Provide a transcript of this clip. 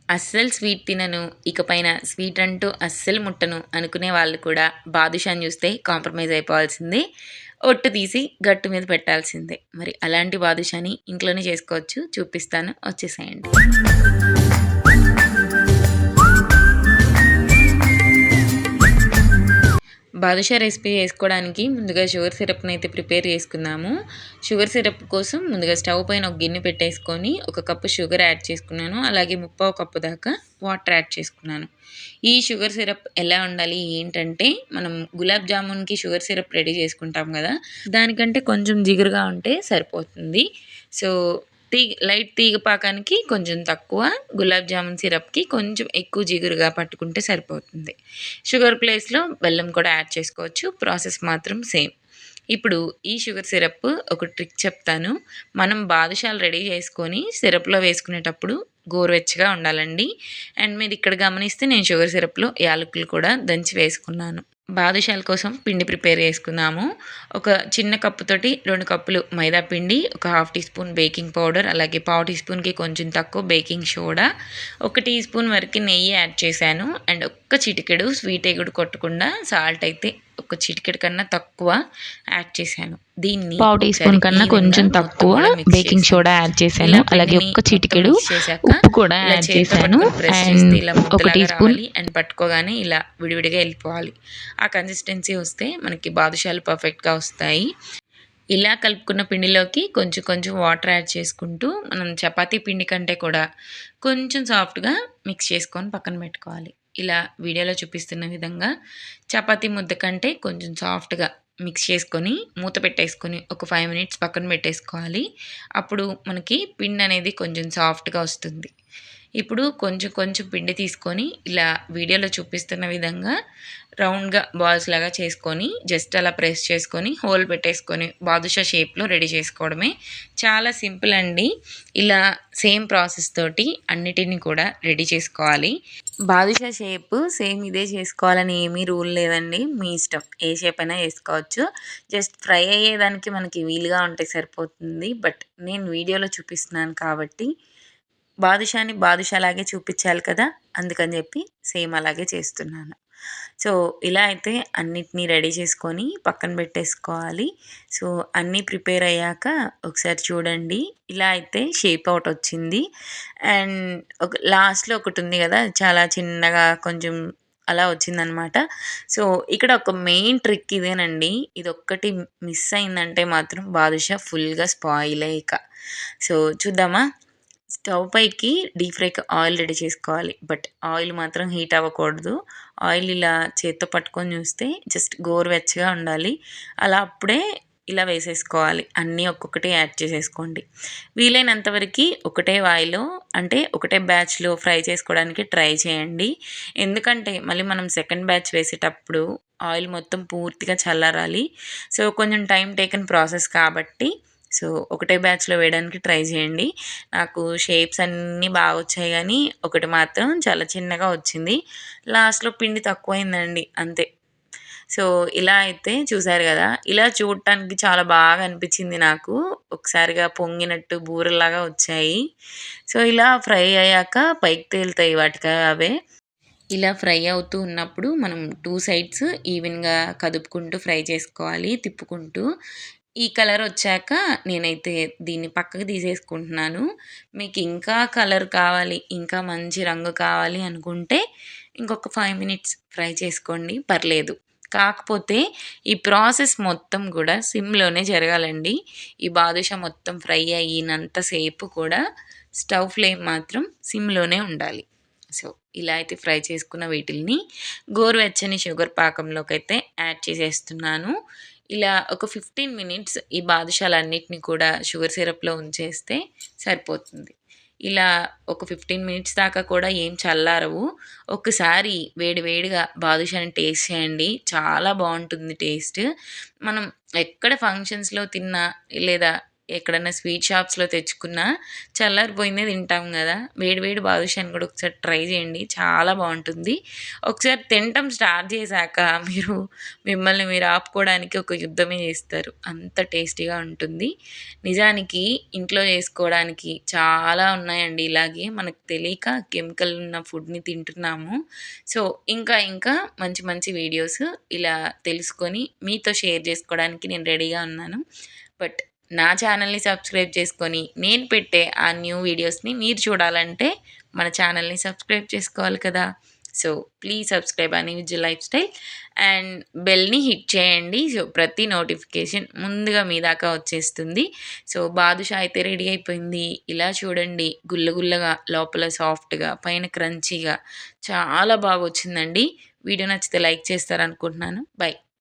అస్సలు స్వీట్ తినను, ఇకపైన స్వీట్ అంటూ అస్సలు ముట్టను అనుకునే వాళ్ళు కూడా బాదుషాని చూస్తే కాంప్రమైజ్ అయిపోవాల్సిందే. ఒట్టు తీసి గట్టు మీద పెట్టాల్సిందే. మరి అలాంటి బాదుషాని ఇంట్లోనే చేసుకోవచ్చు. చూపిస్తాను, వచ్చేసేయండి. బాదుషా రెసిపీ చేసుకోవడానికి ముందుగా షుగర్ సిరప్‌ని అయితే ప్రిపేర్ చేసుకుందాము. షుగర్ సిరప్ కోసం ముందుగా స్టవ్ పైన ఒక గిన్నె పెట్టేసుకొని, ఒక కప్పు షుగర్ యాడ్ చేసుకున్నాను. అలాగే ముప్పావు కప్పు దాకా వాటర్ యాడ్ చేసుకున్నాను. ఈ షుగర్ సిరప్ ఎలా ఉండాలి ఏంటంటే, మనం గులాబ్ జామున్‌కి షుగర్ సిరప్ రెడీ చేసుకుంటాం కదా! దానికంటే కొంచెం జిగురుగా ఉంటే సరిపోతుంది. సో, లైట్ తీగ పాకానికి కొంచెం తక్కువ, గులాబ్ జామున్ సిరప్‌కి కొంచెం ఎక్కువ జిగురుగా పట్టుకుంటే సరిపోతుంది. షుగర్ ప్లేస్‌లో బెల్లం కూడా యాడ్ చేసుకోవచ్చు. ప్రాసెస్ మాత్రం సేమ్. ఇప్పుడు ఈ షుగర్ సిరప్ ఒక ట్రిక్ చెప్తాను. మనం బాదుషాలు రెడీ చేసుకొని సిరప్‌లో వేసుకునేటప్పుడు గోరువెచ్చగా ఉండాలండి. అండ్ మీరు ఇక్కడ గమనిస్తే నేను షుగర్ సిరప్‌లో యాలకులు కూడా దంచి వేసుకున్నాను. బాదుషాల కోసం పిండి ప్రిపేర్ చేసుకుందాము. ఒక చిన్న కప్పుతోటి 2 కప్పులు మైదా పిండి, ఒక half teaspoon baking powder, అలాగే పావు టీ స్పూన్‌కి కొంచెం తక్కువ బేకింగ్ సోడా, ఒక టీ స్పూన్ వరకు నెయ్యి యాడ్ చేశాను. అండ్ ఒక్క చిటికెడు స్వీట్ ఎగుడు కొట్టకుండా సాల్ట్ అయితే ఒక చిటికెడు కన్నా తక్కువ యాడ్ చేశాను. దీన్ని పావు టీ స్పూన్ కన్నా కొంచెం తక్కువ బేకింగ్ సోడా యాడ్ చేశాను. అలాగే ఒక్క చిటికెడు ఉప్పు కూడా యాడ్ చేశాను. అండ్ ఒక టీ స్పూన్ అండ్ పట్టుకోగానే ఇలా విడివిడిగా వెళ్ళిపోవాలి. ఆ కన్సిస్టెన్సీ వస్తే మనకి బాదుషాలు పర్ఫెక్ట్‌గా వస్తాయి. ఇలా కలుపుకున్న పిండిలోకి కొంచెం కొంచెం వాటర్ యాడ్ చేసుకుంటూ, మనం చపాతీ పిండి కంటే కూడా కొంచెం సాఫ్ట్‌గా మిక్స్ చేసుకొని పక్కన పెట్టుకోవాలి. ఇలా వీడియోలో చూపిస్తున్న విధంగా చపాతీ ముద్ద కంటే కొంచెం సాఫ్ట్‌గా మిక్స్ చేసుకొని, మూత పెట్టేసుకొని ఒక 5 మినిట్స్ పక్కన పెట్టేసుకోవాలి. అప్పుడు మనకి పిండి అనేది కొంచెం సాఫ్ట్‌గా వస్తుంది. ఇప్పుడు కొంచెం కొంచెం పిండి తీసుకొని ఇలా వీడియోలో చూపిస్తున్న విధంగా రౌండ్‌గా బాల్స్ లాగా చేసుకొని, జస్ట్ అలా ప్రెస్ చేసుకొని, హోల్ పెట్టేసుకొని బాదుషా షేప్‌లో రెడీ చేసుకోవడమే. చాలా సింపుల్ అండి. ఇలా సేమ్ ప్రాసెస్ తోటి అన్నిటిని కూడా రెడీ చేసుకోవాలి. బాదుషా షేప్ సేమ్ ఇదే చేసుకోవాలని ఏమీ రూల్ లేదండి. మీ ఇష్టం. ఏ షేప్ అయినా చేసుకోవచ్చు. జస్ట్ ఫ్రై అయ్యేదానికి మనకి వీలుగా ఉంటే సరిపోతుంది. బట్ నేను వీడియోలో చూపిస్తున్నాను కాబట్టి బాదుషాని బాదుషాలాగే చూపించాలి కదా! అందుకని చెప్పి సేమ్ అలాగే చేస్తున్నాను. సో, ఇలా అయితే అన్నిటిని రెడీ చేసుకొని పక్కన పెట్టేసుకోవాలి. సో, అన్నీ ప్రిపేర్ అయ్యాక ఒకసారి చూడండి. ఇలా అయితే షేప్ అవుట్ వచ్చింది. అండ్ లాస్ట్‌లో ఒకటి ఉంది కదా! చాలా చిన్నగా కొంచెం అలా వచ్చిందనమాట. సో, ఇక్కడ ఒక మెయిన్ ట్రిక్ ఇదేనండి. ఇదొక్కటి మిస్ అయిందంటే మాత్రం బాదుషా ఫుల్‌గా స్పాయిలే ఇక. సో, చూద్దామా? స్టవ్ పైకి డీప్ ఫ్రైకి ఆయిల్ రెడీ చేసుకోవాలి. బట్ ఆయిల్ మాత్రం హీట్ అవ్వకూడదు. ఆయిల్ ఇలా చేత్తో పట్టుకొని చూస్తే జస్ట్ గోరువెచ్చగా ఉండాలి. అలా అప్పుడే ఇలా వేసేసుకోవాలి. అన్నీ ఒక్కొక్కటి యాడ్ చేసేసుకోండి. వీలైనంత వరకి ఒకటే వాయిలో అంటే ఒకటే బ్యాచ్‌లో ఫ్రై చేసుకోవడానికి ట్రై చేయండి. ఎందుకంటే మళ్ళీ మనం సెకండ్ బ్యాచ్ వేసేటప్పుడు ఆయిల్ మొత్తం పూర్తిగా చల్లారాలి. సో, కొంచెం టైమ్ టేకెన్ ప్రాసెస్ కాబట్టి సో, ఒకటే బ్యాచ్‌లో వేయడానికి ట్రై చేయండి. నాకు షేప్స్ అన్నీ బాగొచ్చాయి గానీ, ఒకటి మాత్రం చాలా చిన్నగా వచ్చింది. లాస్ట్‌లో పిండి తక్కువయిందండి అంతే. సో, ఇలా అయితే చూసారు గదా! ఇలా చూడటానికి చాలా బాగా అనిపిచ్చింది నాకు. ఒకసారిగా పొంగినట్టు బూరల్లాగా వచ్చాయి. సో, ఇలా ఫ్రై అయ్యాక పైకి తేలుతాయి వాటికి అవే. ఇలా ఫ్రై అవుతూ ఉన్నప్పుడు మనం 2 సైడ్స్ ఈవెన్‌గా కదుపుకుంటూ ఫ్రై చేసుకోవాలి తిప్పుకుంటూ. ఈ కలర్ వచ్చాక నేనైతే దీన్ని పక్కకు తీసేసుకుంటున్నాను. మీకు ఇంకా కలర్ కావాలి, ఇంకా మంచి రంగు కావాలి అనుకుంటే ఇంకొక 5 మినిట్స్ ఫ్రై చేసుకోండి పర్లేదు. కాకపోతే ఈ ప్రాసెస్ మొత్తం కూడా సిమ్‌లోనే జరగాలండి. ఈ బాదుషా మొత్తం ఫ్రై అయ్యినంత సేపు కూడా స్టవ్ ఫ్లేమ్ మాత్రం సిమ్‌లోనే ఉండాలి. సో, ఇలా అయితే ఫ్రై చేసుకున్న వీటిల్ని గోరువెచ్చని షుగర్ పాకంలోకైతే యాడ్ చేసేస్తున్నాను. ఇలా ఒక 15 మినిట్స్ ఈ బాదుషాలన్నిటిని కూడా షుగర్ సిరప్‌లో ఉంచేస్తే సరిపోతుంది. ఇలా ఒక 15 మినిట్స్ దాకా కూడా ఏం చల్లారవు. ఒక్కసారి వేడి వేడిగా బాదుషాని టేస్ట్ చేయండి. చాలా బావుంటుంది టేస్ట్. మనం ఎక్కడ ఫంక్షన్స్‌లో తిన్నా లేదా ఎక్కడన్నా స్వీట్ షాప్స్‌లో తెచ్చుకున్నా చల్లారిపోయిందే తింటాం గదా! వేడి వేడి బాదుషాని కూడా ఒకసారి ట్రై చేయండి. చాలా బావుంటుంది. ఒకసారి తినటం స్టార్ట్ చేశాక మిమ్మల్ని మీరు ఆపుకోవడానికి ఒక యుద్ధమే చేస్తారు. అంత టేస్టీగా ఉంటుంది. నిజానికి ఇంట్లో చేసుకోవడానికి చాలా ఉన్నాయండి ఇలాగే. మనకు తెలియక కెమికల్ ఉన్న ఫుడ్‌ని తింటున్నాము. సో, ఇంకా మంచి మంచి వీడియోస్ ఇలా తెలుసుకొని మీతో షేర్ చేసుకోవడానికి నేను రెడీగా ఉన్నాను. బట్ నా ఛానల్‌ని సబ్స్క్రైబ్ చేసుకొని, నేను పెట్టే ఆ న్యూ వీడియోస్‌ని మీరు చూడాలంటే మన ఛానల్‌ని సబ్స్క్రైబ్ చేసుకోవాలి కదా! సో, ప్లీజ్ సబ్స్క్రైబ్ అని విజయ్ లైఫ్ స్టైల్ అండ్ బెల్‌ని హిట్ చేయండి. సో, ప్రతి నోటిఫికేషన్ ముందుగా మీ దాకా వచ్చేస్తుంది. సో, బాదుషా అయితే రెడీ అయిపోయింది. ఇలా చూడండి గుల్ల గుల్లగా, లోపల సాఫ్ట్‌గా, పైన క్రంచీగా చాలా బాగొచ్చిందండి. వీడియో నచ్చితే లైక్ చేస్తారనుకుంటున్నాను. బై.